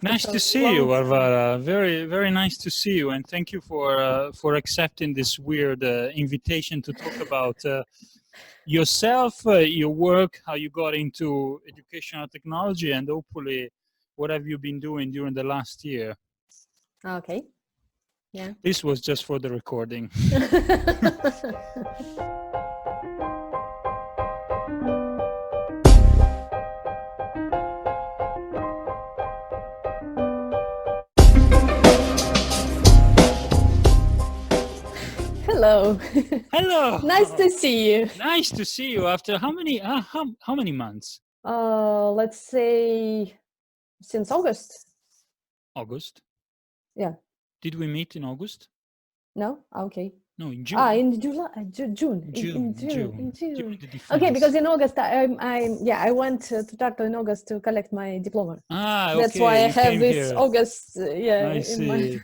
Nice to see you, Varvara. Very, very nice to see you, and thank you for accepting this weird invitation to talk about yourself, your work, how you got into educational technology, and hopefully, what have you been doing during the last year? Okay. Yeah. This was just for the recording. Hello. Hello. Nice to see you. Nice to see you. After how many months? Let's say since August. August. Yeah. Did we meet in August? No? Okay. No, in June. In July, June. June. Okay, because in August I went to Tartu in August to collect my diploma. Ah, okay. That's why I have this here. August. I see.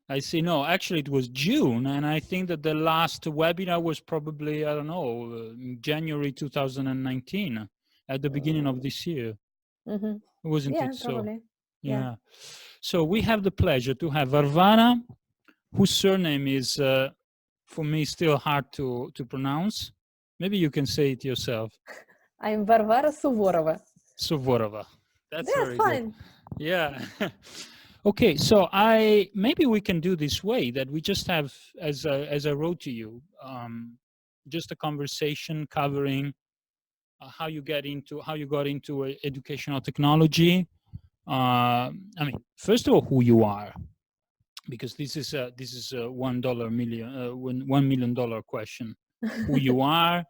I see. No, actually, it was June, and I think that the last webinar was probably, I don't know, January 2019, at the beginning of this year. Mm-hmm. Wasn't Yeah, it so? probably. Yeah. So we have the pleasure to have Varvara, whose surname is, for me, still hard to pronounce. Maybe you can say it yourself. I'm Varvara Suvorova. Suvorova. That's very fine. good. Yeah. Okay, so maybe we can do this way, that we just have, as I wrote to you, just a conversation covering how you got into educational technology. I mean, first of all, who you are, because this is a $1 million question. Who you are.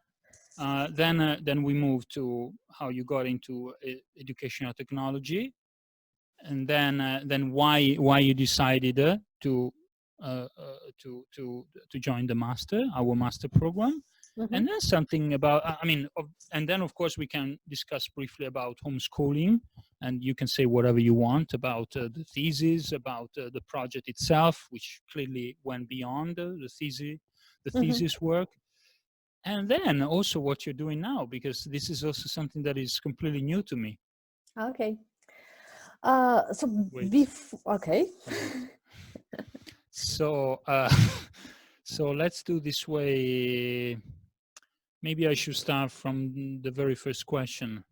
Then we move to how you got into educational technology, and then why you decided to join our master program. Mm-hmm. And then something about, and then of course we can discuss briefly about homeschooling, and you can say whatever you want about the thesis, about the project itself, which clearly went beyond the thesis work. And then also what you're doing now, because this is also something that is completely new to me. Okay. Okay. So so let's do this way. Maybe I should start from the very first question.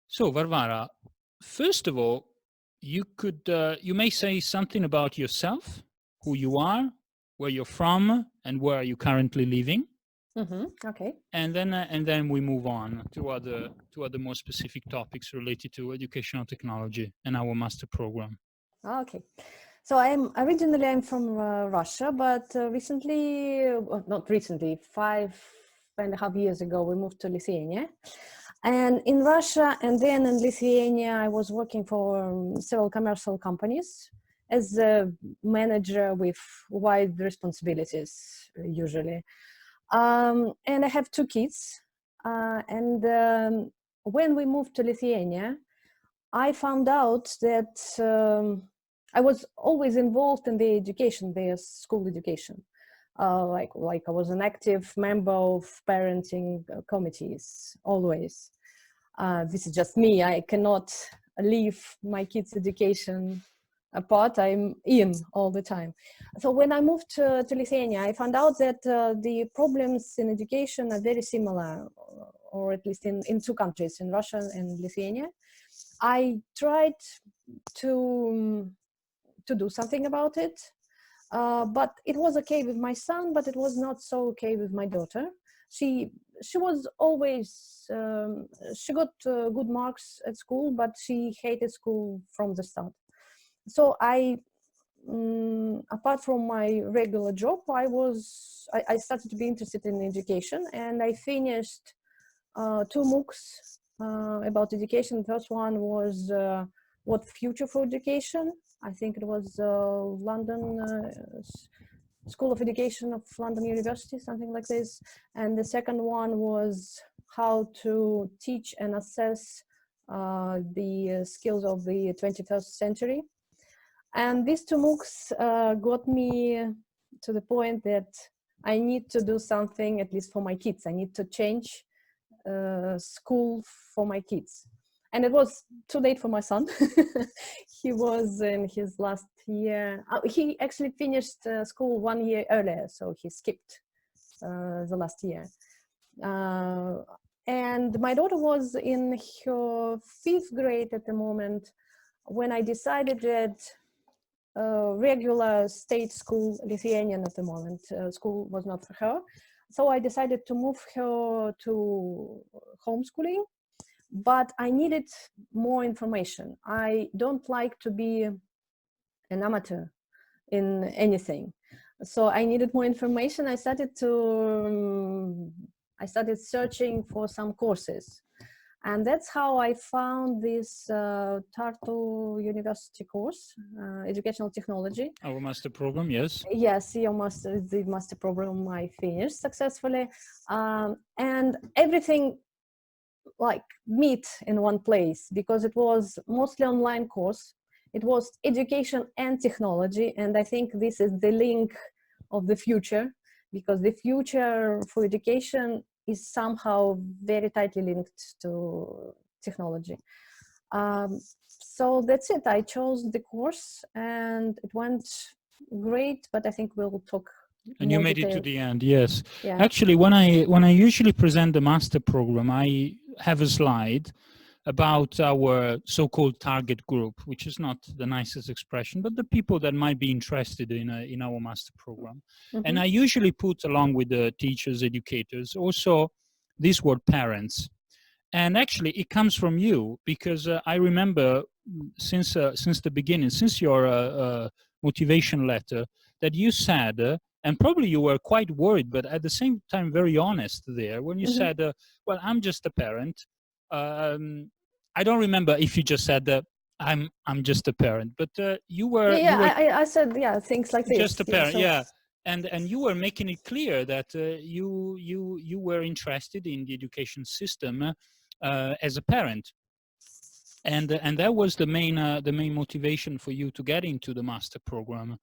So Varvara, first of all, you may say something about yourself, who you are, where you're from, and where are you currently living. Okay. And then we move on to other more specific topics related to educational technology and our master program. Okay. So I'm from Russia, but not recently, 5.5 years ago, we moved to Lithuania. And in Russia and then in Lithuania, I was working for several commercial companies as a manager with wide responsibilities, usually. And I have 2 kids. When we moved to Lithuania, I found out that I was always involved in the education, their school education. Like I was an active member of parenting committees, always. This is just me. I cannot leave my kids' education apart. I'm in all the time. So when I moved to Lithuania, I found out that the problems in education are very similar, or at least in 2 countries, in Russia and Lithuania. I tried to do something about it, but it was okay with my son, but it was not so okay with my daughter. She was always, she got good marks at school, but she hated school from the start. So apart from my regular job, I started to be interested in education, and I finished 2 MOOCs about education. The first one was What Future for Education? I think it was London School of Education of London University, something like this. And the second one was How to Teach and Assess the Skills of the 21st Century. And these 2 MOOCs got me to the point that I need to do something, at least for my kids. I need to change school for my kids. And it was too late for my son. He was in his last year. He actually finished school 1 year earlier, so he skipped the last year. And my daughter was in her 5th grade at the moment when I decided that regular state school, Lithuanian at the moment, school was not for her. So I decided to move her to homeschooling, but I needed more information. I don't like to be an amateur in anything. So I needed more information. I started searching for some courses. And that's how I found this Tartu University course, Educational Technology. Our master program, yes. Yes, the master program I finished successfully. And everything like meet in one place, because it was mostly online course. It was education and technology. And I think this is the link of the future, because the future for education is somehow very tightly linked to technology. So that's it. I chose the course and it went great, but I think we'll talk. And you made it to the end, yes. Yeah. Actually, when I usually present the master program, I have a slide about our so-called target group, which is not the nicest expression, but the people that might be interested in our master program. Mm-hmm. And I usually put, along with the teachers, educators, also this word parents. And actually, it comes from you, because I remember since the beginning, since your motivation letter, that you said, and probably you were quite worried, but at the same time very honest there, when you Mm-hmm. said, well, I'm just a parent. I don't remember if you just said I'm just a parent, but you were. I said things like this. Just a parent, so, yeah. And you were making it clear that you were interested in the education system as a parent, and that was the main motivation for you to get into the master program,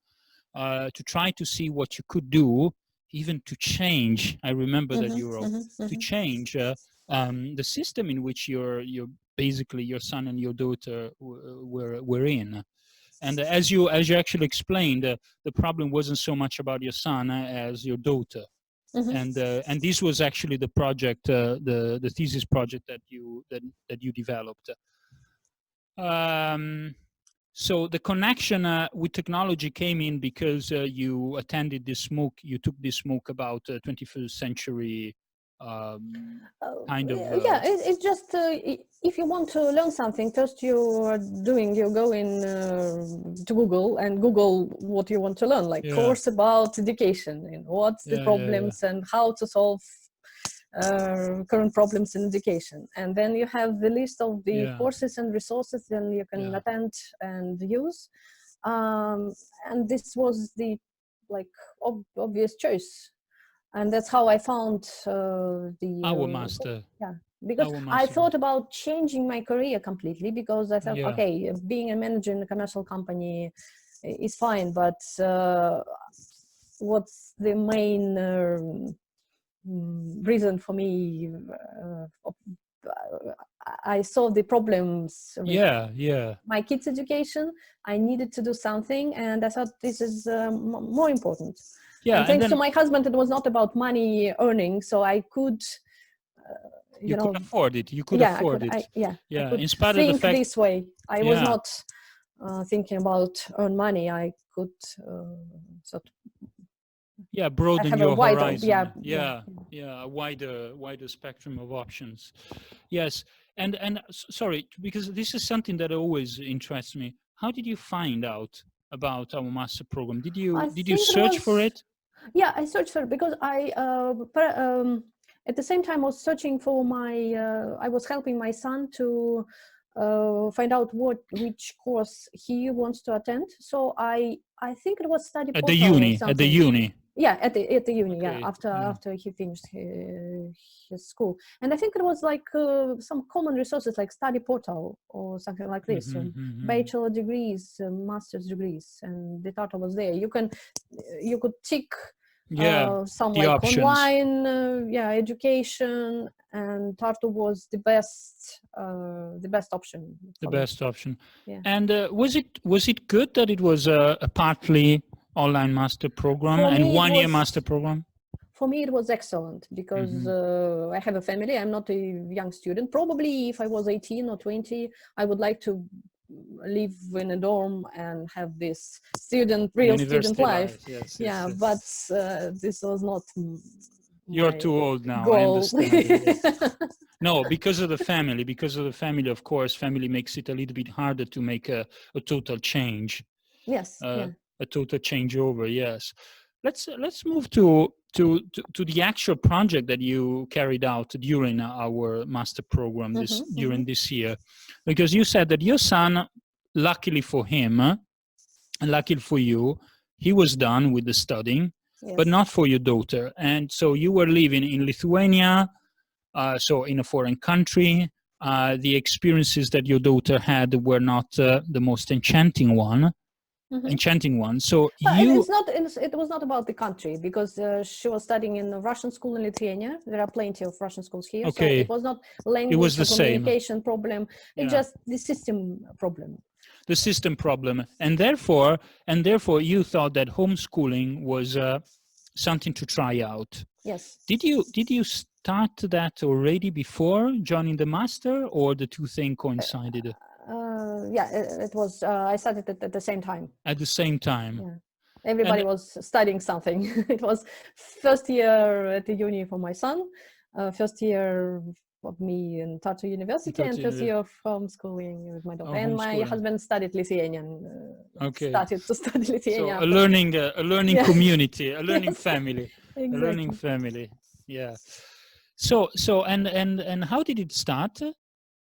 to try to see what you could do, even to change. I remember that you wrote to change the system in which your basically your son and your daughter were in. And as you actually explained, the problem wasn't so much about your son as your daughter. And this was actually the project, the thesis project that you developed. So the connection with technology came in because you attended this MOOC. You took this MOOC about 21st century kind of. It's just if you want to learn something, first you go in to Google and Google what you want to learn, like course about education and what's the problems and how to solve current problems in education. And then you have the list of the courses and resources then you can attend and use. And this was the obvious choice. And that's how I found our master. Because I thought about changing my career completely, because I thought, okay, being a manager in a commercial company is fine, but what's the main reason for me? I saw the problems with my kids' education. I needed to do something, and I thought this is more important. And thanks to my husband, it was not about money earning, so I could, you could afford it. You could afford it. I could in spite think of the fact, this way. I was not thinking about earn money. I could broaden your horizon. A wider spectrum of options. Yes, and sorry, because this is something that always interests me. How did you find out about our master program? Did you search for it? Yeah, I searched for it because I at the same time was searching for I was helping my son to find out which course he wants to attend. So I think it was study at the uni. Yeah, at the uni. Okay. After he finished his school, and I think it was like some common resources like study portal or something like this. Bachelor degrees, master's degrees, and the title was there. You could tick Yeah, some the like options. online education, and Tartu was the best option The for me. best option. Yeah. And was it good that it was a partly online master program For and me, it 1 year was master program? for me it was excellent because I have a family. I'm not a young student. Probably if I was 18 or 20, I would like to live in a dorm and have this real student University life. life, yes, Yeah, yes. but this was not You're my too old now, I goal. understand it, yes. No, because of the family, of course, family makes it a little bit harder to make a total change. Yes, yeah. A total changeover, yes. Let's move to the actual project that you carried out during our master program during this year, because you said that your son, luckily for him, and luckily for you, he was done with the studying, but Yes. not for your daughter. And so you were living in Lithuania, so in a foreign country. The experiences that your daughter had were not the most enchanting one. So But you, it was not about the country because she was studying in a Russian school in Lithuania. There are plenty of Russian schools here. So it okay, was not it was language or the same. communication problem. It's Yeah, just the system problem. the system problem, and therefore you thought that homeschooling was something to try out. Yes. Did you start that already before joining the master, or the two things coincided Yeah, it was. I started it at the same time. at the same time? Yeah. Everybody And was studying something. It was first year at the uni for my son, first year of me in Tartu University, and first year of homeschooling with my daughter. And my homeschooling. husband studied Lithuanian, Okay, started to study Lithuanian so after. a learning Yeah. community, a learning Yes, family, a learning exactly. family. Yeah. So and how did it start?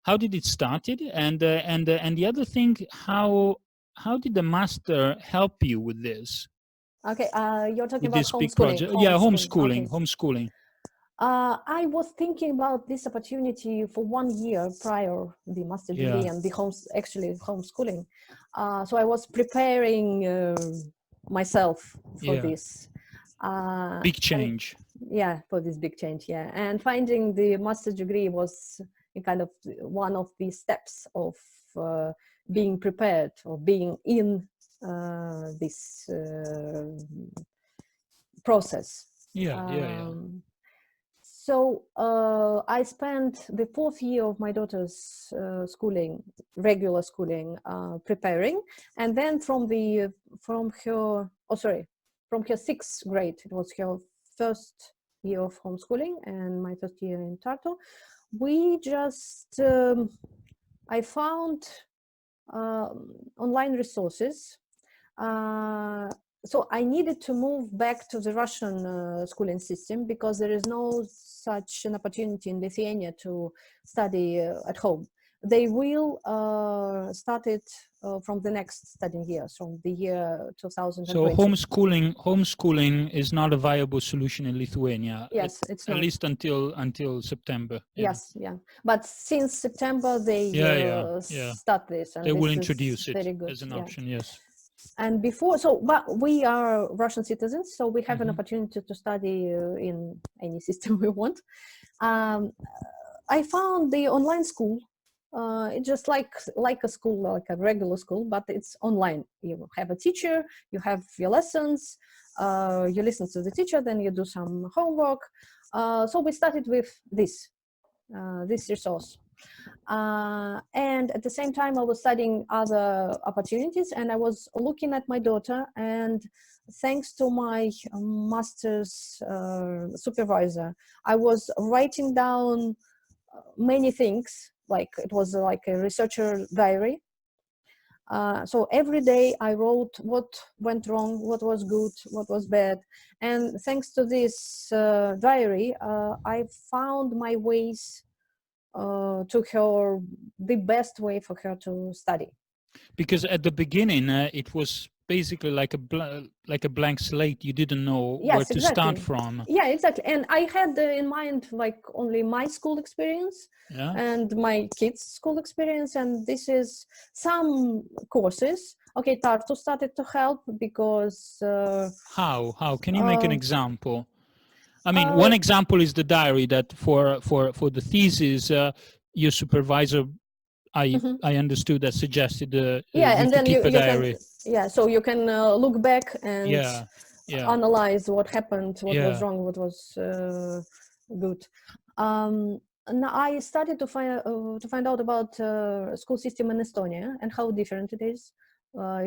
How did it started? And the other thing, how did the master help you with this? Okay, you're talking With about this big homeschooling. project? Yeah, Okay. homeschooling. I was thinking about this opportunity for 1 year prior the master degree Yeah, and the homeschooling. So I was preparing myself for yeah. this. Big And change. yeah, for this big change. Yeah, and finding the master's degree was a kind of one of the steps of being prepared or being in this process. Yeah. So I spent the 4th year of my daughter's schooling, regular schooling, preparing, and then from her, from her 6th grade, it was her first year of homeschooling and my first year in Tartu. We just I found online resources. So I needed to move back to the Russian schooling system because there is no such an opportunity in Lithuania to study at home. They will start it from the next studying year, from the year So 2020. homeschooling is not a viable solution in Lithuania, Yes, it's at not. least until September. Yeah. Yes, yeah. But since September, they Yeah. start this, They and will this introduce is it very good. as an Yeah. option. Yes. And before, so but we are Russian citizens, so we have an Mhm. opportunity to study in any system we want. I found the online school. It's just like a school, like a regular school, but it's online. You have a teacher, you have your lessons, you listen to the teacher, then you do some homework. So we started with this resource. And at the same time, I was studying other opportunities, and I was looking at my daughter. And thanks to my master's supervisor, I was writing down many things. Like it was like a researcher diary. So every day I wrote what went wrong, what was good, what was bad. And thanks to this diary, I found my ways to her, the best way for her to study. Because at the beginning, it was basically like a blank slate. You didn't know where Yes, to start exactly. from. Yeah, exactly. And I had in mind like only my school experience Yeah. and my kids' school experience, and this is some courses. Okay, Tartu started to help because How can you make an uh, example? I mean, uh, one example is the diary that for the thesis, your supervisor, mhm. I understood that suggested Yeah, you and to then keep a you can, diary. yeah, so you can look back and Yeah, yeah, analyze what happened, what was yeah. wrong, what was good. And I started to find out about school system in Estonia and how different it is.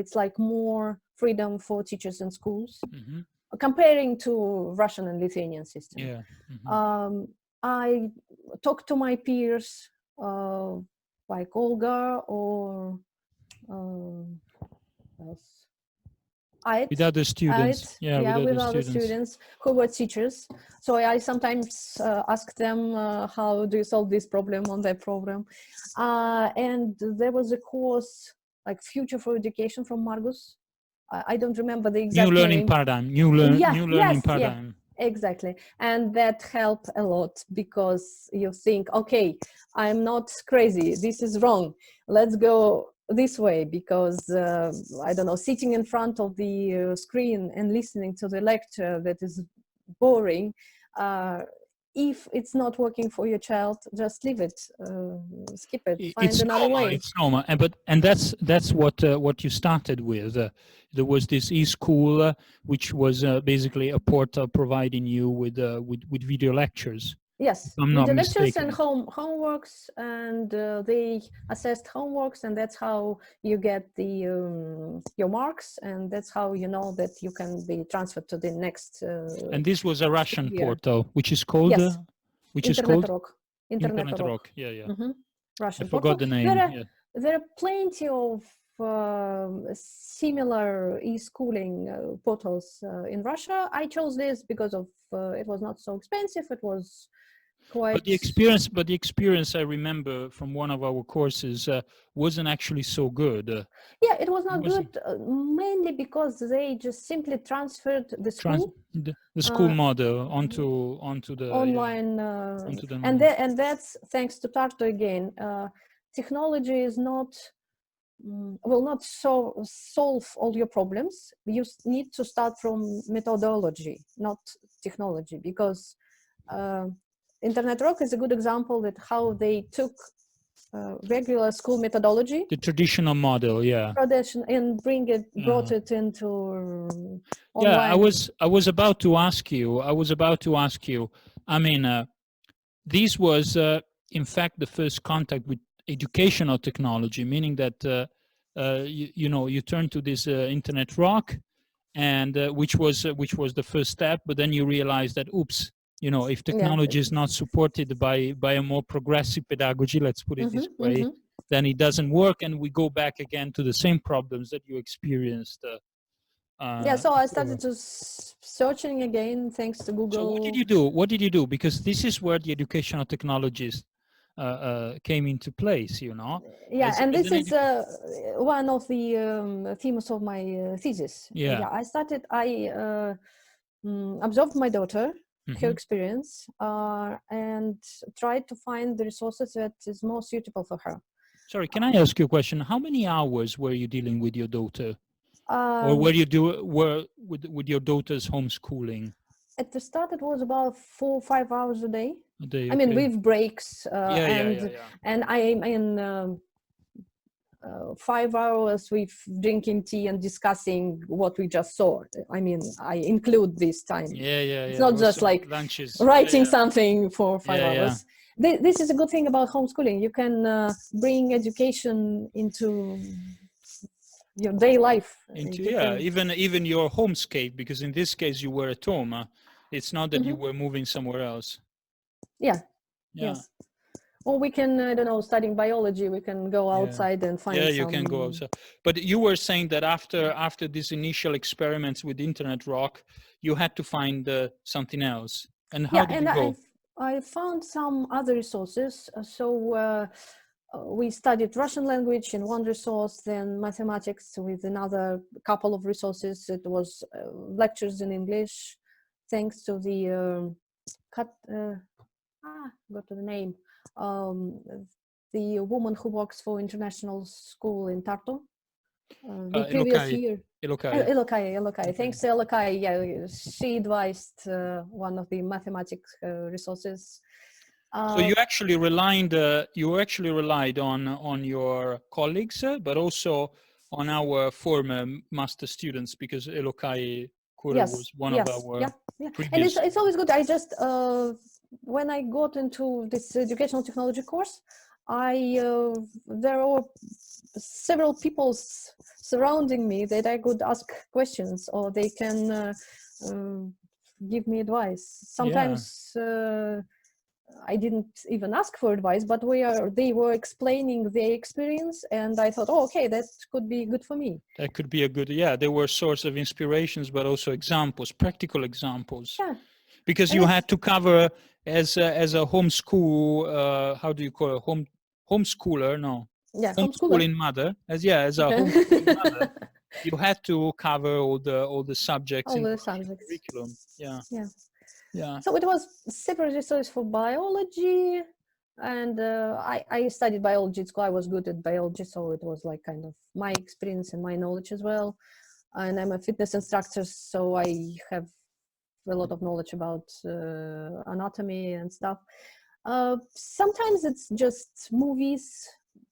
It's like more freedom for teachers and schools Hmm. comparing to Russian and Lithuanian system. Yeah. Hmm. Um, I talked to my peers like Olga or else. With other students. Yeah, with Yeah, with other other students. students who were teachers. So I sometimes ask them, how do you solve this problem on their program? And there was a course like Future for Education from Margus. I don't remember the New exact learning name. paradigm. Yeah, New learning yes, yeah, paradigm. exactly. And that helped a lot because you think, okay, I'm not crazy, this is wrong, let's go this way, because I don't know, sitting in front of the screen and listening to the lecture that is boring, if it's not working for your child, just leave it, skip it, find It's another normal. way. It's normal, and that's what you started with. There was this e-school, which was basically a portal providing you with video lectures, if Yes, I'm not video lectures and mistaken. homeworks, and they assessed homeworks, and that's how you get the your marks, and that's how you know that you can be transferred to the next And this was a school Russian year. portal, which is called Yes, Internet Rock, Internet Internet Rock, Rock. Yeah, yeah. hmm I Russian forgot portal. the name. Yeah. There are plenty of similar e-schooling portals in Russia. I chose this because of it was not so expensive. It was quite. But the experience I remember from one of our courses wasn't actually so good. Yeah, it was It not good, wasn't mainly because they just simply transferred the trans school the school uh, model onto the online, onto the and that's thanks to Tartu again. Technology is not will not solve all your problems. You need to start from methodology, not technology, because uh, Internet Rock is a good example that how they took regular school methodology the traditional model. Yeah. tradition and brought Yeah. it into Yeah, online. I was about to ask you. I was about to ask you. I mean, this was in fact the first contact with educational technology, meaning that you know you turn to this internet rock, and which was the first step. But then you realize that, oops, you know, if Yeah. technology is not supported by a more progressive pedagogy, let's put it this Mm-hmm, way, mm-hmm. then it doesn't work, and we go back again to the same problems that you experienced Yeah, so I before. started to searching again thanks to So what did Google. you do? What did you do? Because this is where the educational technologist came into place, you know, Yeah, and as this an is educator. one of the themes of my thesis. Yeah. Yeah, I observed my daughter, her Hmm. experience, and tried to find the resources that is more suitable for her. Sorry, can I ask you a question? How many hours were you dealing with your daughter, or Um, were you were with your daughter's homeschooling at the start, it was about 4 or 5 hours a day. a day? I mean, Okay. with breaks, Yeah, yeah, yeah, yeah. and I am in 5 hours with drinking tea and discussing what we just saw. I mean, I include this time. Yeah, yeah, It's yeah. not just Also like lunches. Yeah, writing yeah, something for five yeah, yeah. hours. This is a good thing about homeschooling. You can bring education into your day life. Into You yeah, can, even your homescape, because in this case you were at home. It's not that you mhm. were moving somewhere else. Yeah, Yeah. yes. Or we can, I don't know, studying biology, we can go Yeah. outside and Yeah, find you can go some. outside. But you were saying that after these initial experiments with Internet Rock, you had to find something else. And how Yeah, did and you go? I found some other resources. So we studied Russian language in one resource, then mathematics with another couple of resources. It was lectures in English, thanks to the got to the name, the woman who works for international school in Tartu. The previous year, Elokai. Thanks to Elokai, yeah, she advised one of the mathematics resources. So you actually relied on your colleagues, but also on our former master students, because Elokai Kura was one of our previous. And it's always good. I just when I got into this educational technology course, there were several people surrounding me that I could ask questions, or they can give me advice. Sometimes I didn't even ask for advice, but they were explaining their experience, and I thought, oh, okay, that could be good for me. That could be a good, they were source of inspirations, but also examples, practical examples. Yeah. Because you had to cover as a homeschool, how do you call it? Homeschooler? No. Yeah, homeschooling mother. As a homeschooling mother, you had to cover all the subjects in the curriculum. Yeah. So it was separate resource for biology, and I studied biology at school. I was good at biology, so it was like kind of my experience and my knowledge as well. And I'm a fitness instructor, so I have a lot of knowledge about anatomy and stuff. Sometimes it's just movies,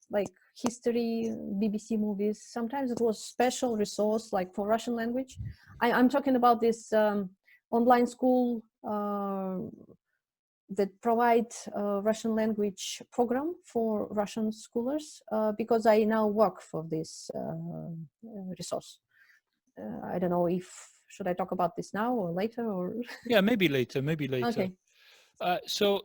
like history, BBC movies. Sometimes it was special resource, like for Russian language. I'm talking about this online school that provide Russian language program for Russian scholars, because I now work for this resource. I don't know should I talk about this now or later, or yeah, maybe later. Okay. So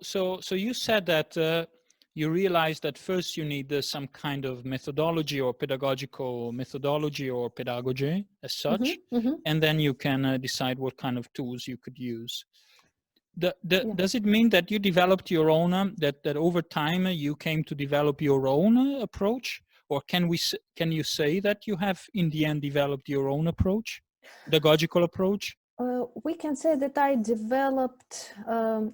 you said that you realized that first you need some kind of methodology or pedagogical methodology or pedagogy as such, and then you can decide what kind of tools you could use. Does it mean that you developed your own, that over time you came to develop your own approach? Or can you say that you have in the end developed your own approach, pedagogical approach? We can say that I developed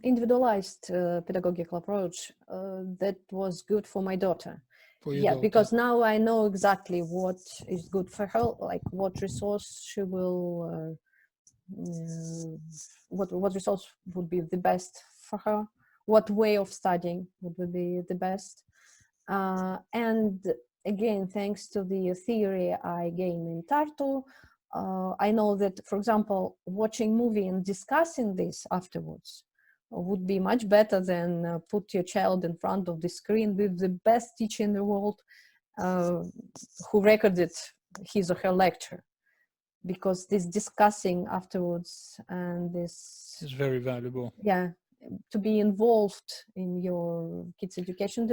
individualized pedagogical approach that was good for my daughter. Daughter. Because now I know exactly what is good for her, like what resource she will, what resource would be the best for her, what way of studying would be the best. And again, thanks to the theory I gained in Tartu, I know that, for example, watching movie and discussing this afterwards would be much better than put your child in front of the screen with the best teacher in the world who recorded his or her lecture. Because this discussing afterwards and this is very valuable. Yeah, to be involved in your kids' education,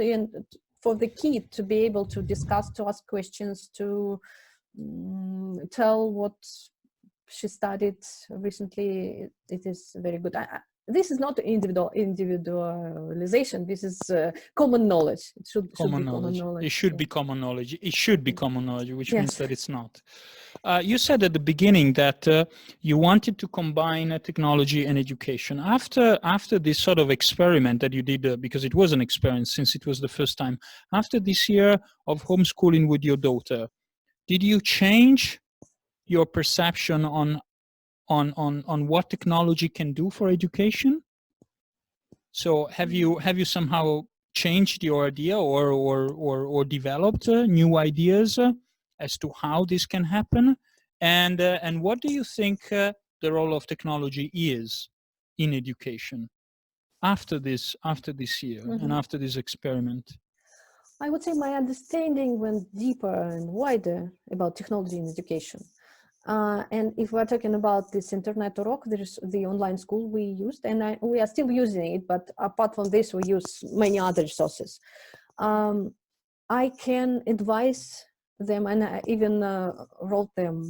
for the kid to be able to discuss, to ask questions, to tell what she studied recently, it is very good. This is not individualization. This is common knowledge. It should be common knowledge. It should be common knowledge. It should be common knowledge, which means that it's not. You said at the beginning that you wanted to combine technology and education. After this sort of experiment that you did, because it was an experiment since it was the first time, after this year of homeschooling with your daughter, did you change your perception on what technology can do for education? So have you somehow changed your idea or developed new ideas as to how this can happen? And what do you think the role of technology is in education after this year and after this experiment? I would say my understanding went deeper and wider about technology in education. And if we're talking about this internet urok, there's the online school we used, and we are still using it, but apart from this, we use many other resources. I can advise them, and I even wrote them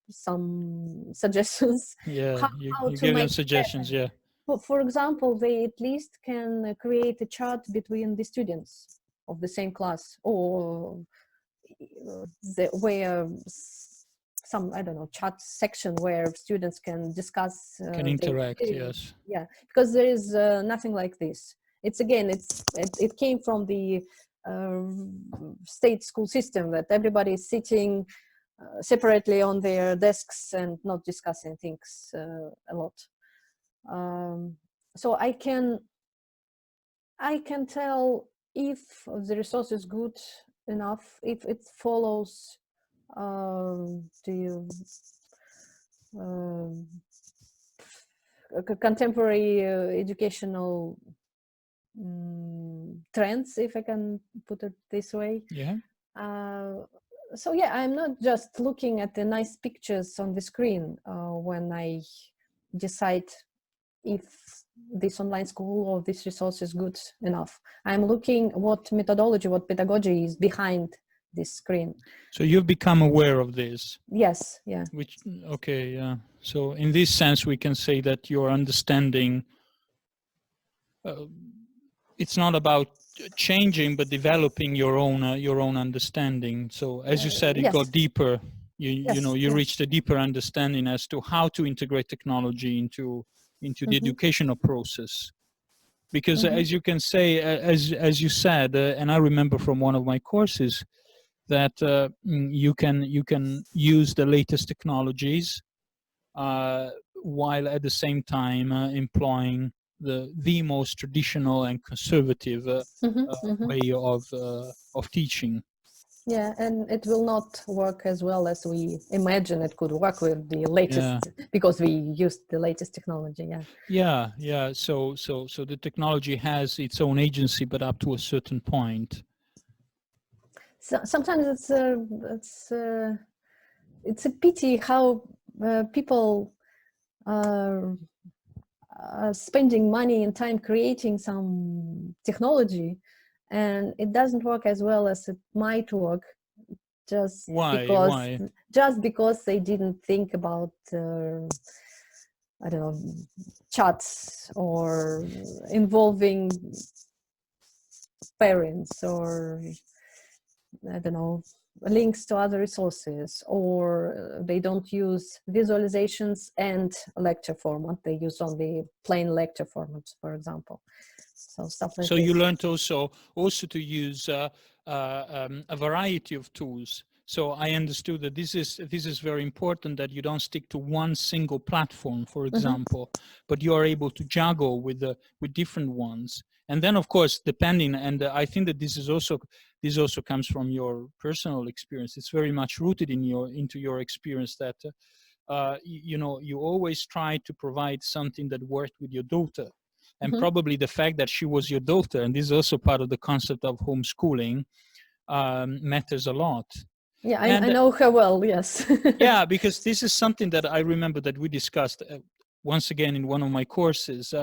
some suggestions. Yeah, you give them suggestions, yeah. For example, they at least can create a chart between the students. of the same class, or where some, I don't know, chat section where students can discuss Can their interact, experience. yes. Yeah, because there is nothing like this. It's again, it came from the state school system, that everybody is sitting separately on their desks and not discussing things a lot. So I can tell if the resource is good enough, if it follows the contemporary educational trends, if I can put it this way. Yeah. So yeah, I'm not just looking at the nice pictures on the screen when I decide if this online school or this resource is good enough. I'm looking what methodology, what pedagogy is behind this screen. So you've become aware of this. Yes, yeah. Which, okay, yeah. So in this sense, we can say that your understanding, it's not about changing, but developing your own understanding. So as you said, it yes. got deeper. You know, you Yes. reached a deeper understanding as to how to integrate technology into the educational process. Because as you can say, as you said, and I remember from one of my courses, that you can use the latest technologies while at the same time employing the most traditional and conservative way of teaching. Yeah, and it will not work as well as we imagine it could work with the latest, because we used the latest technology. Yeah. So the technology has its own agency, but up to a certain point. So sometimes it's a pity how people are spending money and time creating some technology, and it doesn't work as well as it might work, just Why? because they didn't think about I don't know, chats or involving parents, or I don't know, links to other resources, or they don't use visualizations and lecture format. They use only plain lecture formats, for example. So stuff like So this. you learned also to use a variety of tools. So I understood that this is very important, that you don't stick to one single platform, for example, but you are able to juggle with different ones. And then, of course, depending, and I think that this also comes from your personal experience. It's very much rooted into your experience that you always try to provide something that worked with your daughter. And probably the fact that she was your daughter, and this is also part of the concept of homeschooling, matters a lot. Yeah, I know her well, yes. Yeah, because this is something that I remember that we discussed once again in one of my courses.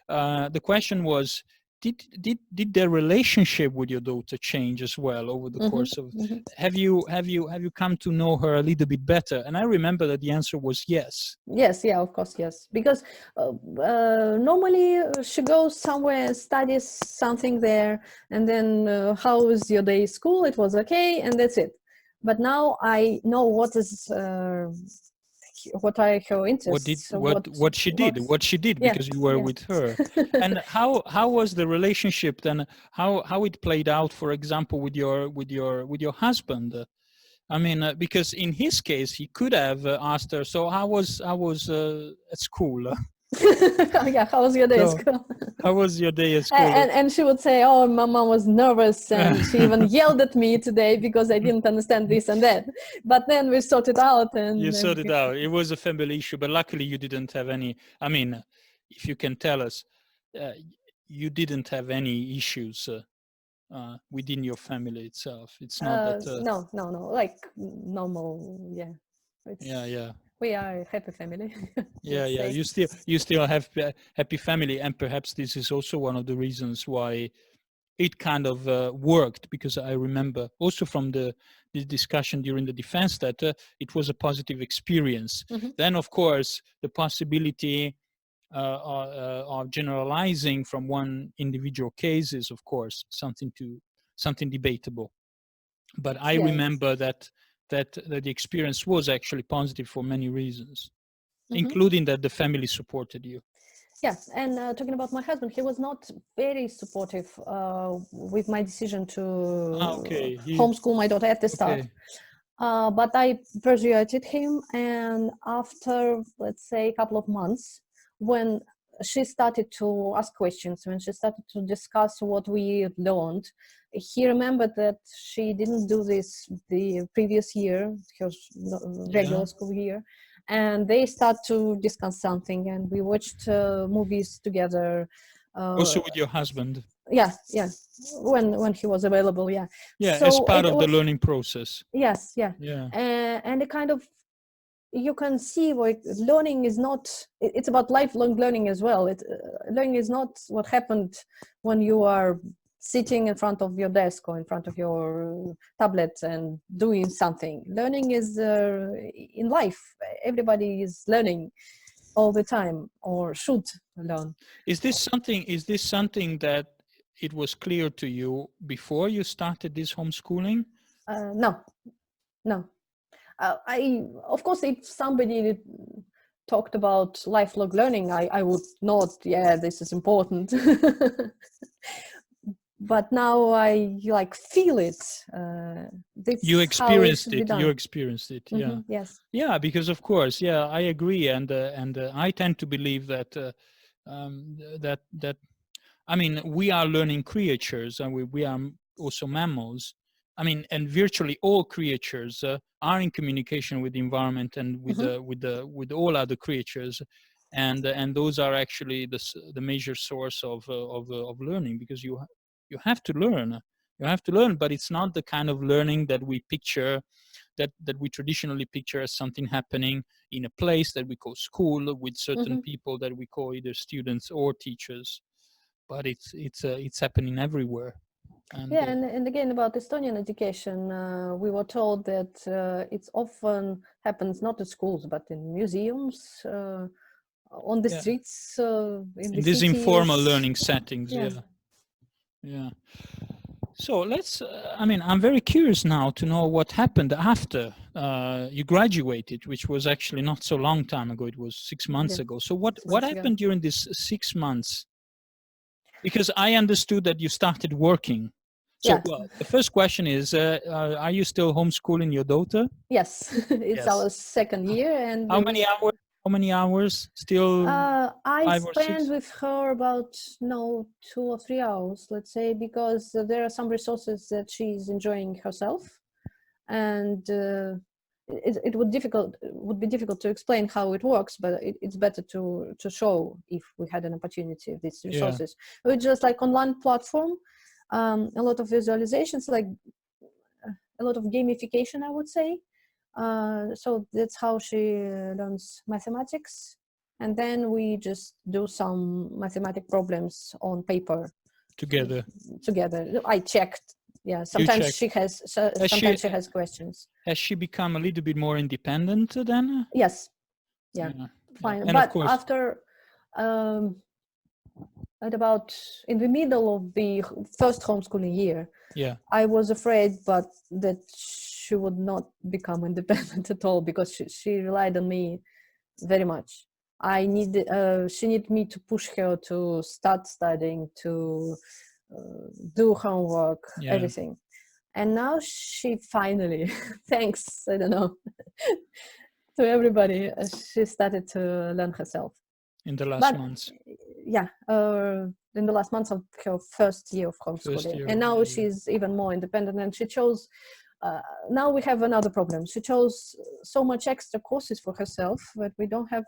The question was, did their relationship with your daughter change as well over the course of? Have you come to know her a little bit better? And I remember that the answer was yes. Yes, yeah, of course, yes. Because normally she goes somewhere, studies something there, and then how was your day at school? It was okay, and that's it. But now I know what are her interests. What she did Yeah, because you were with her. And how was the relationship then? How it played out, for example, with your husband? I mean, because in his case, he could have asked her, so how was at school? yeah, how was your day at So, school? how was your day at school? And she would say, oh, mama was nervous, and she even yelled at me today because I didn't understand this and that. But then we sorted out. And you sorted out. It was a family issue, but luckily you didn't have any. I mean, if you can tell us, you didn't have any issues within your family itself. It's not that. No, like normal. Yeah. Yeah. We are a happy family. Yeah. You still have happy family, and perhaps this is also one of the reasons why it kind of worked, because I remember also from the discussion during the defense that it was a positive experience. Then, of course, the possibility of generalizing from one individual case is, of course, something something debatable. But I Yes. remember that the experience was actually positive for many reasons, Mhm. including that the family supported you. Yeah, and talking about my husband, he was not very supportive with my decision to Okay. homeschool my daughter at the start. Okay. But I persuaded him, and after, let's say, a couple of months, when she started to ask questions, when she started to discuss what we learned, he remembered that she didn't do this the previous year, her regular Yeah. school year, and they start to discuss something, and we watched movies together. Also with your husband. Yeah, when he was available, yeah. Yeah, as So part it of the was, learning process. yes, yeah, Yeah. and the kind of, you can see like learning is not, it's about lifelong learning as well. Learning is not what happened when you are sitting in front of your desk or in front of your tablet and doing something. Learning is in life. Everybody is learning all the time, or should learn. Is this something that it was clear to you before you started this homeschooling? No, no. I, of course, if somebody talked about lifelong learning, I would not, yeah, this is important. But now I like feel it. This You is how it experienced should be it. You done. experienced it. Yeah. Yes. Yeah, because of course, yeah, I agree, and I tend to believe that that I mean, we are learning creatures, and we are also mammals. I mean, and virtually all creatures are in communication with the environment and with all other creatures, and those are actually the major source of learning, because you have to learn. You have to learn, but it's not the kind of learning that we picture, that we traditionally picture as something happening in a place that we call school, with certain people that we call either students or teachers. But it's happening everywhere. And Yeah, and again about Estonian education, we were told that it's often happens not at schools but in museums, on the yeah, streets, in the in these informal cities. learning settings. Yeah. Yeah. So let's I mean, I'm very curious now to know what happened after you graduated, which was actually not so long time ago. It was 6 months Yeah, ago. So what 6 months ago. happened during this 6 months? Because I understood that you started working. So, Yeah. well, the first question is, are you still homeschooling your daughter? Yes, it's Yes. our second year, and How many hours? How many hours? Still I 5 or 6? spend with her about, no, 2 or 3 hours, let's say, because there are some resources that she's enjoying herself, and it would be difficult to explain how it works, but it's better to show if we had an opportunity of these Yeah. resources. It's just like online platform, a lot of visualizations, like a lot of gamification, I would say. So that's how she learns mathematics. And then we just do some mathematic problems on paper Together. together. I checked. Yeah, You sometimes checked. she has, Has sometimes she she has questions. has she become a little bit more independent then? Yes, yeah, Yeah. Yeah. fine. And of But course, after, um, at about in the middle of the first homeschooling year, yeah. I was afraid, but that she would not become independent at all, because she relied on me very much. She needed me to push her to start studying, to do homework, Yeah. everything. And now she finally, thanks, I don't know, to everybody, she started to learn herself. In the last But months. yeah, in the last months of her first year of First homeschooling, year. and now Yeah. she's even more independent, and she chose, now we have another problem. She chose so much extra courses for herself that we don't have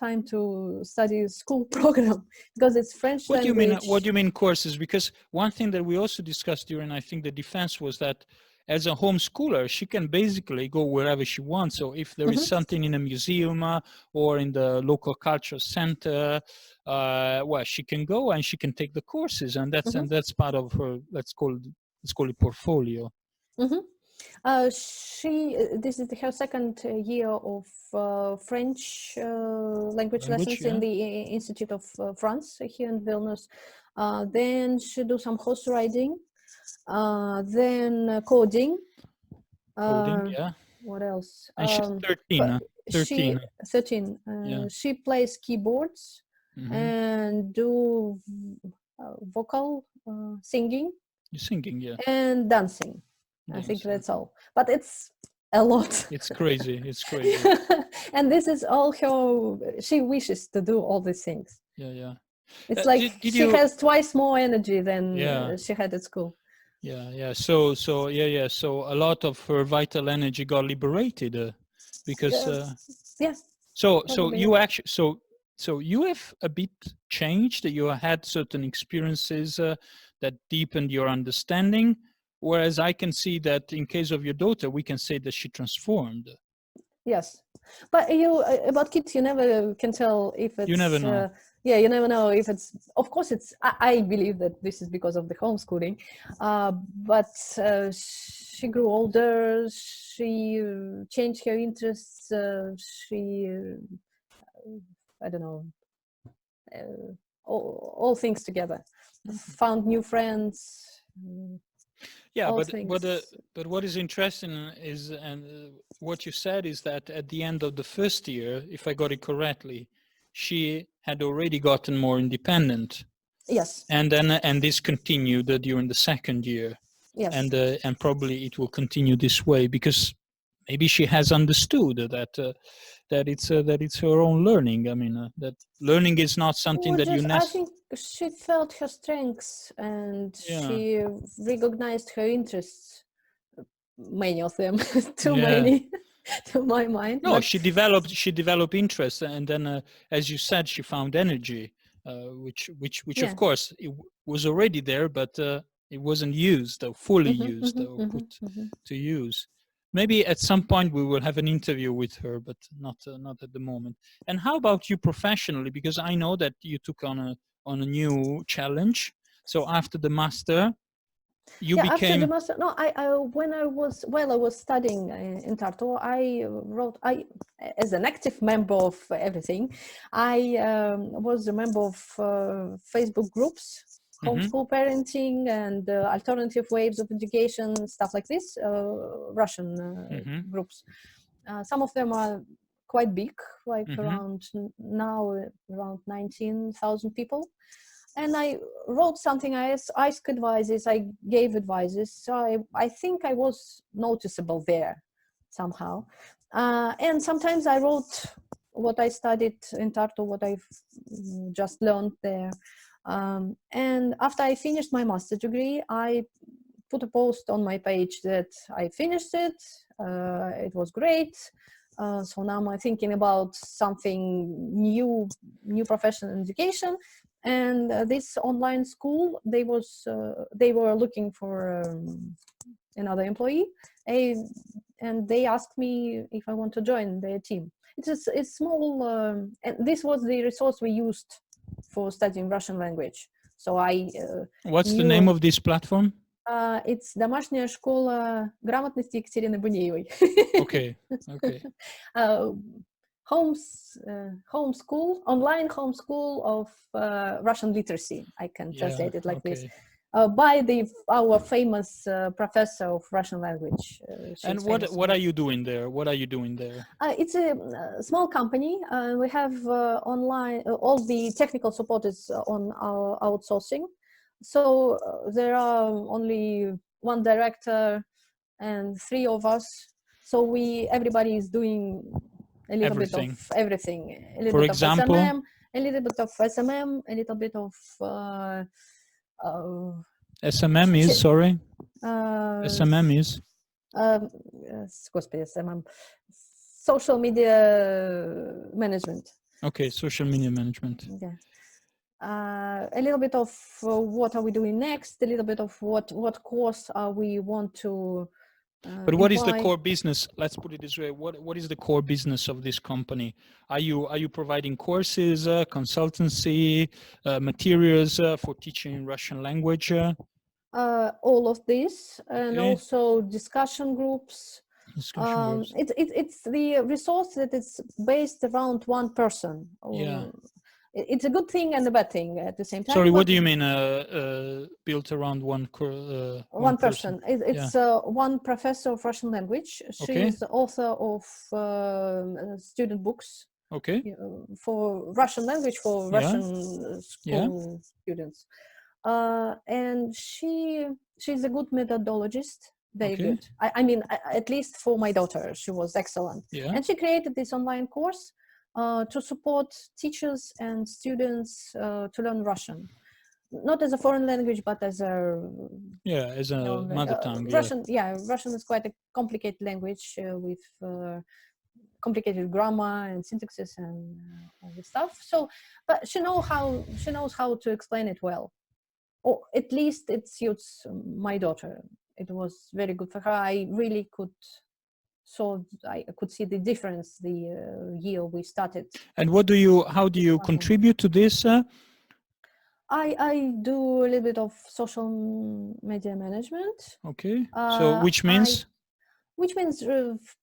time to study school program, because it's French What do you mean? language. What do you mean courses? Because one thing that we also discussed during, I think, the defense was that as a homeschooler, she can basically go wherever she wants. So if there is something in a museum or in the local cultural center, well, she can go and she can take the courses, and that's part of her. Let's call it portfolio. This is her second year of French language lessons in Yeah. the Institute of France here in Vilnius. Then she do some horse riding. Then coding. Coding, yeah. What else? And she's 13, But 13. she 13. Yeah. She plays keyboards and do vocal singing You're singing, yeah. and dancing. I think Dancing. that's all. But it's a lot. It's crazy. It's crazy. And this is all her. She wishes to do all these things. Yeah, yeah. It's like Did she you? has twice more energy than Yeah. she had at school. Yeah, yeah. So yeah, yeah. So a lot of her vital energy got liberated because. Yeah. So Probably, you yeah. actually so you have a bit changed. You had certain experiences that deepened your understanding, whereas I can see that in case of your daughter, we can say that she transformed. Yes, but you about kids, you never can tell if it's. You never know. Yeah, you never know if it's. Of course, it's. I believe that this is because of the homeschooling, but she grew older. She changed her interests. She, I don't know, all things together. Found new friends. Yeah, all but things. but what is interesting is, and what you said is that at the end of the first year, if I got it correctly, she had already gotten more independent. Yes. And then and this continued during the second year. Yes. And probably it will continue this way because maybe she has understood that it's her own learning. I mean, that learning is not something Or that you just, I think she felt her strengths and Yeah. she recognized her interests, many of them, too Yeah. many to my mind. No, But she developed interest, and then as you said, she found energy, which of yeah. course it was already there, but it wasn't used or fully used or put to use. Maybe at some point we will have an interview with her, but not at the moment. And how about you professionally? Because I know that you took on a new challenge. So after the master, you Yeah, after the became master, no, when I was studying in Tartu, I wrote, as an active member of everything, I was a member of Facebook groups, homeschool parenting and alternative ways of education, stuff like this, Russian groups. Some of them are quite big, like around 19,000 people. And I wrote something, I asked advices, I gave advices. So I think I was noticeable there somehow. And sometimes I wrote what I studied in Tartu, what I've just learned there. And after I finished my master's degree, I put a post on my page that I finished it. It was great. So now I'm thinking about something new professional education. And this online school, they were looking for another employee, and they asked me if I want to join their team. It's small, and this was the resource we used for studying Russian language. So What's the name of this platform? It's «Домашняя школа грамотности» Екатерины Бунеевой. Okay, okay. Homeschool, online homeschool of Russian literacy. I can translate it like this. By our famous professor of Russian language. And what are you doing there? What are you doing there? It's a small company. We have online, all the technical support is on our outsourcing. So there are only one director and 3 of us. So everybody is doing a little bit of everything. A little bit of SMM, a little bit of SMM, a little bit of SMM is, sorry? SMM is? Господи, SMM. Social media management. Okay, social media management. Yeah. A little bit of what are we doing next, a little bit of what course we want to but what is the core business? Let's put it this way. What is the core business of this company? Are you providing courses, consultancy, materials for teaching Russian language? All of this, and also discussion groups. It's the resource that is based around one person. Yeah. it's a good thing and a bad thing at the same time. Sorry, what do you mean built around one one person? It's one professor of Russian language. She is the author of student books. Okay. For Russian language for Russian school students. And she's a good methodologist, very good. I mean, at least for my daughter, she was excellent. And she created this online course to support teachers and students to learn Russian. Not as a foreign language, but as a mother tongue. Russian, Russian is quite a complicated language with complicated grammar and syntaxes and all this stuff. So, but she knows how to explain it well, or at least it suits my daughter. It was very good for her. I really could. So I could see the difference the year we started. And how do you contribute to this? I do a little bit of social media management. Okay. So which means? Which means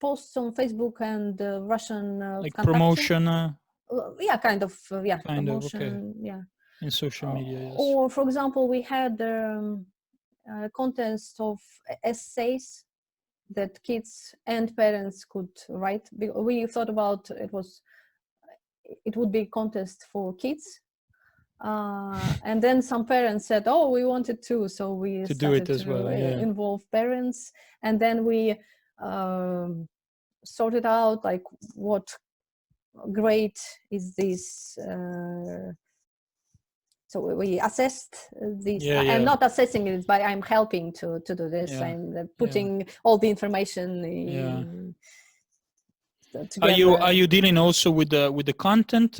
posts on Facebook and Russian like promotion. Kind of Okay. promotion. In social media, yes. Or for example, we had a contest of essays that kids and parents could write. We thought about it would be a contest for kids. And then some parents said, "Oh, we wanted to," so we started do it as well. Involve parents, and then we sorted out like what grade is this. So we assessed this. I'm not assessing it, but I'm helping to do this. I'm putting all the information in. Are you dealing also with the content,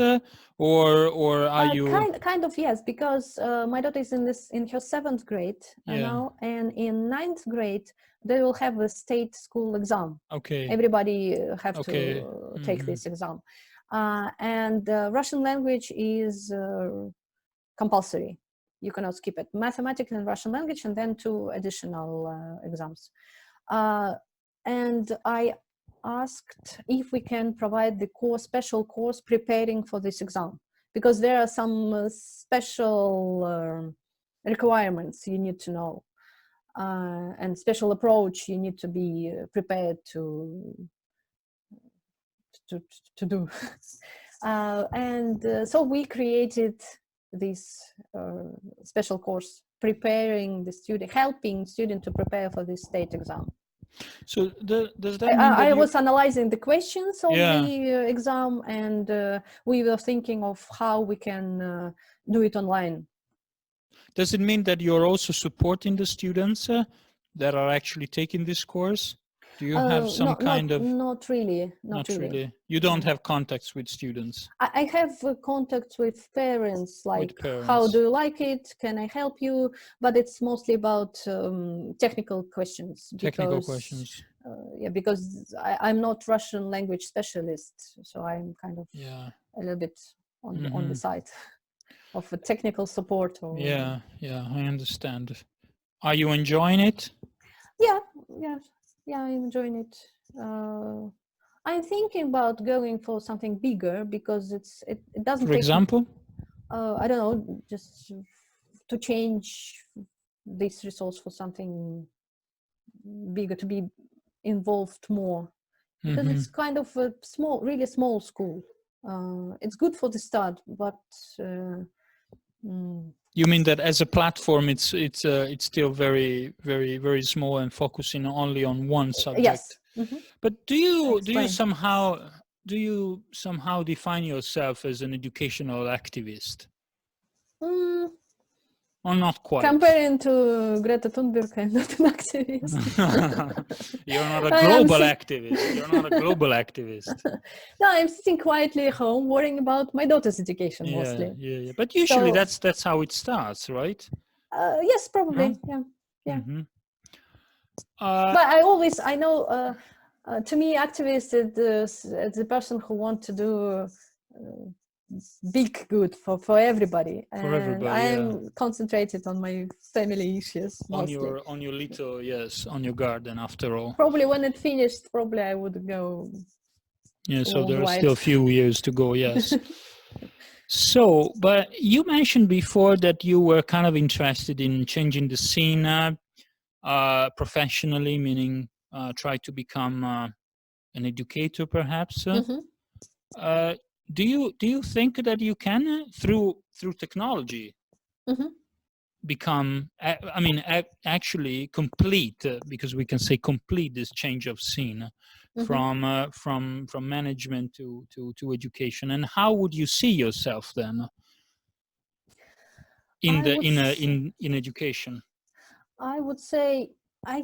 or are you kind of yes? Because my daughter is in her 7th grade now, and in 9th grade they will have a state school exam. Okay. Everybody have to take this exam, and Russian language is compulsory. You cannot skip it. Mathematics and Russian language, and then 2 additional exams. And I asked if we can provide the special course preparing for this exam, because there are some special requirements you need to know, and special approach you need to be prepared to do. So we created this special course preparing the student, helping student to prepare for this state exam. So does that mean I was analyzing the questions of the exam, and we were thinking of how we can do it online. Does it mean that you're also supporting the students that are actually taking this course? Do you have some kind of... Not really. Not really. You don't have contacts with students? I have contacts with parents, like, how do you like it? Can I help you? But it's mostly about technical questions. Questions. Because I'm not Russian language specialist, so I'm kind of a little bit on the side of a technical support. I understand. Are you enjoying it? Yeah, I'm enjoying it. I'm thinking about going for something bigger, because it doesn't. For example, I don't know, just to change this resource for something bigger, to be involved more, because it's kind of a really small school. It's good for the start, but. You mean that as a platform, it's still very, very, very small and focusing only on one subject? Yes. But do you somehow define yourself as an educational activist? Or not quite? Comparing to Greta Thunberg, I'm not an activist. You're not a global activist. You're not a global activist. No, I'm sitting quietly at home, worrying about my daughter's education mostly. Yeah. But usually that's how it starts, right? Yes, probably. No? Yeah. But I know. To me, activist is the person who wants to do big good for everybody, and I'm concentrated on my family issues mostly. on your little on your garden, after all. Probably when it finished, I would go. So there are still a few years to go. Yes. So, but you mentioned before that you were kind of interested in changing the scene professionally, meaning try to become an educator, perhaps. Uh, do you think that you can through technology Mm-hmm. become actually complete because we can say complete this change of scene Mm-hmm. from management to education, and how would you see yourself then in I the would in education? I would say I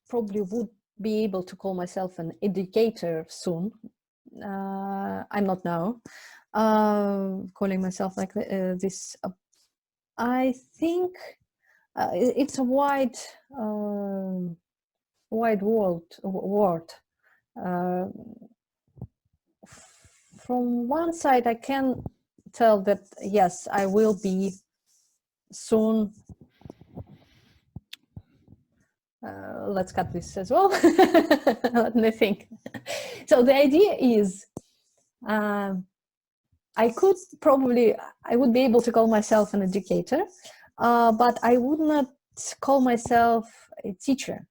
probably would be able to call myself an educator soon. I'm not now calling myself like this. I think it's a wide word. Uh, from one side, I can tell that yes, I will be soon. Let's cut this as well. Let me think. So the idea is, I would be able to call myself an educator, but I would not call myself a teacher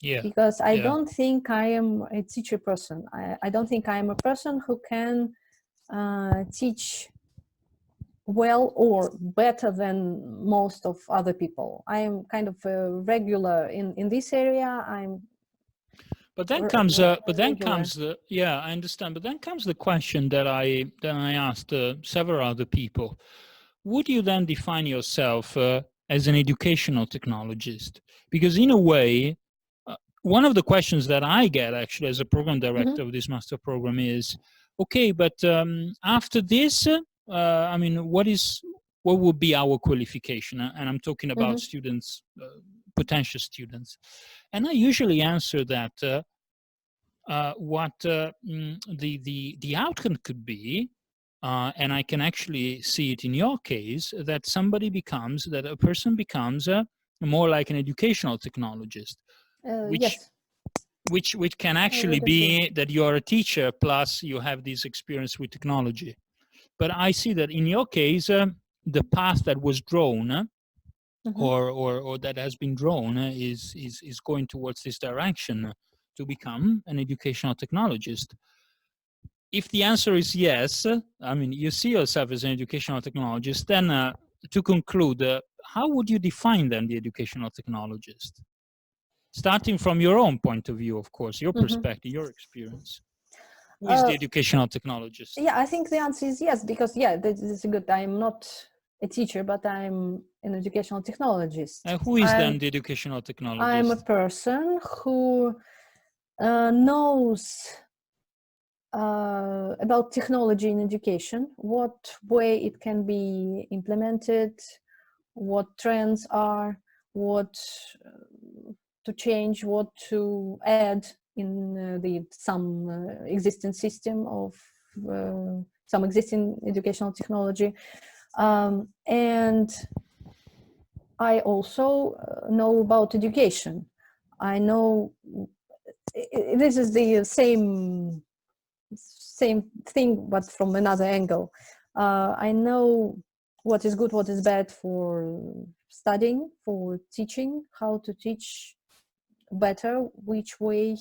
Yeah, because I yeah. don't think I am a teacher person. I don't think I am a person who can teach well or better than most of other people. I am kind of a regular in this area. I'm But then comes regular. the yeah, I understand. But then comes the question that I asked several other people. Would you then define yourself as an educational technologist? Because in a way, one of the questions that I get actually as a program Mm-hmm. director of this master program is, okay, but after this, what would be our qualification? And I'm talking about Mm-hmm. students, potential students. And I usually answer that what the outcome could be, and I can actually see it in your case, that a person becomes more like an educational technologist, which Yes, which can I actually would agree. be that you're a teacher plus you have this experience with technology. But I see that in your case, the path that was drawn Mm-hmm. or that has been drawn is going towards this direction to become an educational technologist. If the answer is yes, I mean, you see yourself as an educational technologist, then to conclude, how would you define then the educational technologist? Starting from your own point of view, of course, your Mm-hmm. perspective, your experience. Who is Uh, the educational technologist? yeah, I think the answer is yes, because yeah, this is good. I'm not a teacher, but I'm an educational technologist. Who is then I'm the educational I'm a technologist? person who knows about technology in education, what way it can be implemented, what trends are, what to change, what to add in the some existing system of some existing educational technology. And I also know about education. I know this is the same thing, but from another angle. I know what is good, what is bad for studying, for teaching, how to teach better, which way,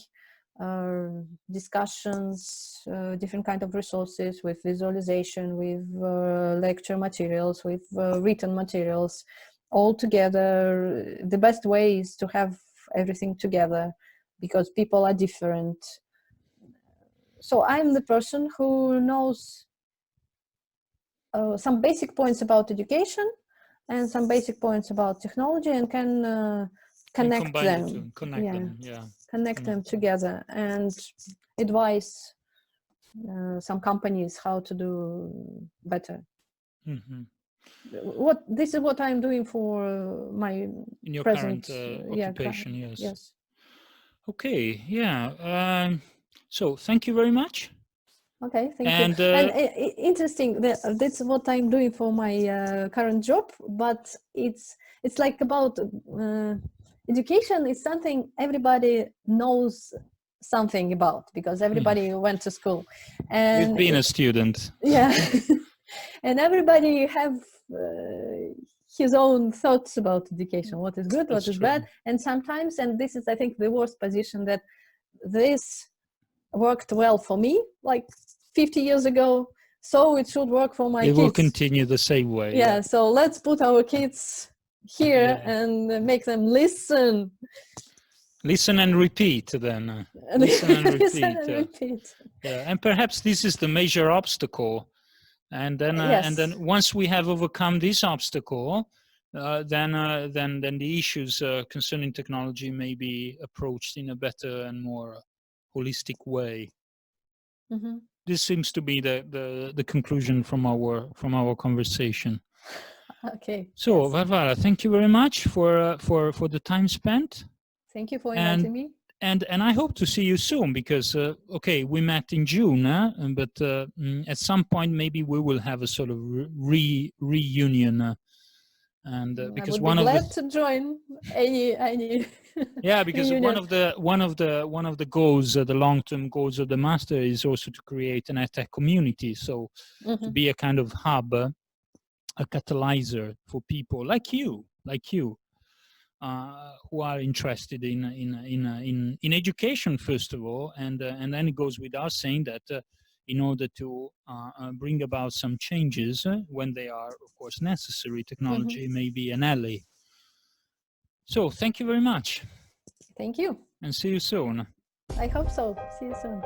discussions, different kind of resources with visualization, with lecture materials, with written materials, all together. The best way is to have everything together because people are different. So I'm the person who knows some basic points about education and some basic points about technology and can And connect combine the them. two, connect Yeah, them, yeah. connect them Connect them. together and advise some companies how to do better. Hmm. What this is what I'm doing for my In your current present. occupation, yes. Yes. Okay, yeah. So thank you very much. Okay, thank you. And And interesting. That's what I'm doing for my current job. But it's like about education is something everybody knows something about because hmm, everybody went to school, we've and been a student. yeah. And everybody have his own thoughts about education, what is good, That's what is true. bad. And sometimes, and this is, I think, the worst position, that this worked well for me like 50 years ago, so it should work for my It kids. will continue the same way. Yeah, so let's put our kids here Yeah. and make them listen. Listen and repeat then. Listen and repeat. Listen and repeat. Yeah, and perhaps this is the major obstacle. And then, Yes. and then once we have overcome this obstacle, then the issues concerning technology may be approached in a better and more holistic way. Mm-hmm. This seems to be the conclusion from our conversation. Okay. So, Yes. Varvara, thank you very much for the time spent. Thank you for inviting me. And I hope to see you soon, because okay, we met in June, but at some point maybe we will have a sort of reunion. And because I would be glad to join any yeah, because reunion. one of the goals, the long-term goals of the master, is also to create an EdTech community. So to be a kind of hub, a catalyzer for people like you, who are interested in education, first of all, and then it goes without saying that in order to bring about some changes when they are, of course, necessary, technology may be an ally. So thank you very much. Thank you. And see you soon. I hope so. See you soon.